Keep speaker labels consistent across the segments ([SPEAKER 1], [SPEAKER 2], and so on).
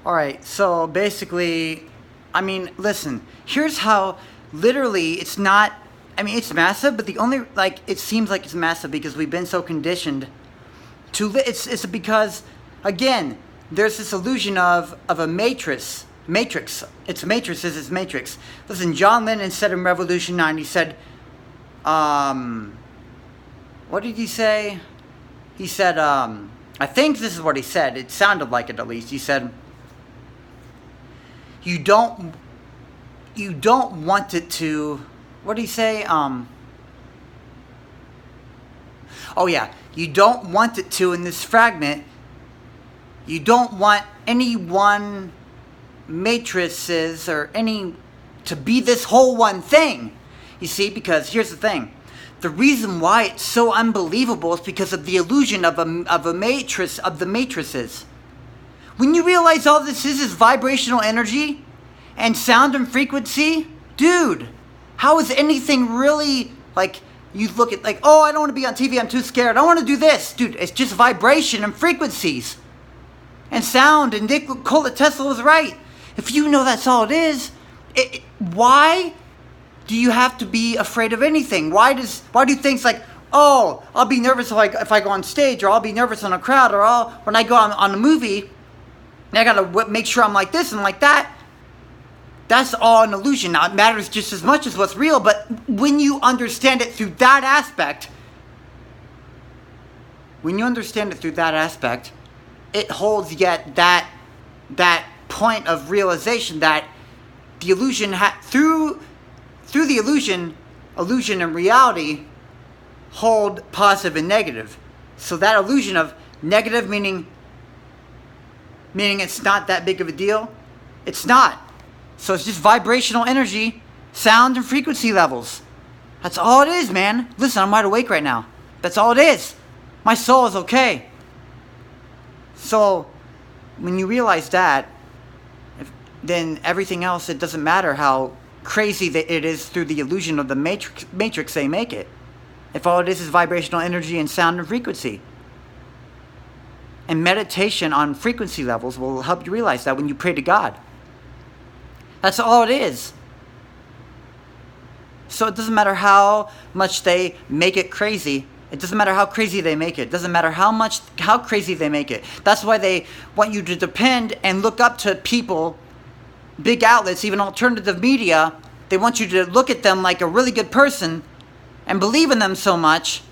[SPEAKER 1] All right, so basically, I mean, listen, here's how literally it's not, I mean, it's massive, but the only, like, it seems like it's massive because we've been so conditioned to, it's because, again, there's this illusion of a matrix. It's matrices, it's matrix. Listen, John Lennon said in Revolution 9, he said, what did he say? He said, I think this is what he said. It sounded like it at least. He said, you don't want it to, what did he say? Oh yeah, you don't want it to, in this fragment, you don't want any one matrices or any to be this whole one thing. You see, because here's the thing. The reason why it's so unbelievable is because of the illusion of a matrix, of the matrices. When you realize all this is vibrational energy and sound and frequency, dude, how is anything really, like, you look at, like, oh, I don't want to be on TV, I'm too scared, I want to do this. Dude, it's just vibration and frequencies and sound, and Nikola Tesla was right. If you know that's all it is, why do you have to be afraid of anything? Why do things like, oh, I'll be nervous if I go on stage, or I'll be nervous in a crowd, or when I go on a movie, I gotta make sure I'm like this and like that. That's all an illusion. Now, it matters just as much as what's real, but when you understand it through that aspect, it holds yet that point of realization that the illusion through the illusion and reality hold positive and negative. So that illusion of negative meaning it's not that big of a deal, it's not. So it's just vibrational energy, sound and frequency levels. That's all it is, man. Listen, I'm wide awake right now. That's all it is. My soul is okay. So when you realize that, then everything else, it doesn't matter how crazy that it is through the illusion of the matrix they make it. If all it is vibrational energy and sound and frequency. And meditation on frequency levels will help you realize that when you pray to God. That's all it is. So it doesn't matter how much they make it crazy. It doesn't matter how crazy they make it. It doesn't matter how crazy they make it. That's why they want you to depend and look up to people, big outlets, even alternative media. They want you to look at them like a really good person and believe in them so much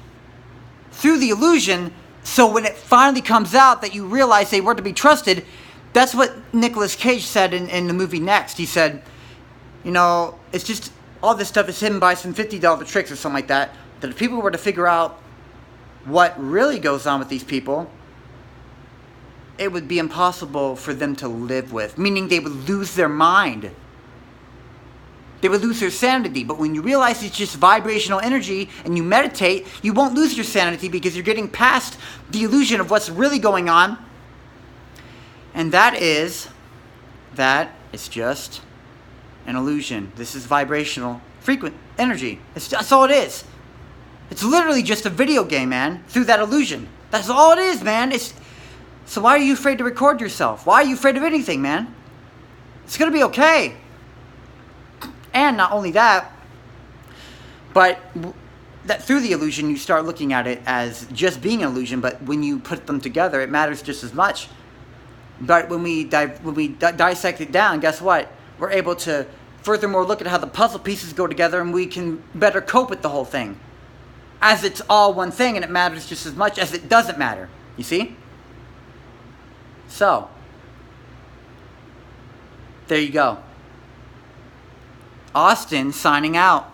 [SPEAKER 1] through the illusion. So when it finally comes out that you realize they were to be trusted, that's what Nicolas Cage said in the movie Next. He said, you know, it's just all this stuff is hidden by some $50 tricks or something like that. That if people were to figure out what really goes on with these people, it would be impossible for them to live with. Meaning they would lose their mind. They would lose their sanity. But when you realize it's just vibrational energy and you meditate, you won't lose your sanity because you're getting past the illusion of what's really going on. And that it's just an illusion. This is vibrational, frequent energy. That's all it is. It's literally just a video game, man, through that illusion. That's all it is, man. So why are you afraid to record yourself? Why are you afraid of anything, man? It's going to be okay. And not only that, but that through the illusion, you start looking at it as just being an illusion, but when you put them together, it matters just as much. But when we dissect it down, guess what? We're able to furthermore look at how the puzzle pieces go together, and we can better cope with the whole thing. As it's all one thing, and it matters just as much as it doesn't matter. You see? So, there you go. Austin signing out.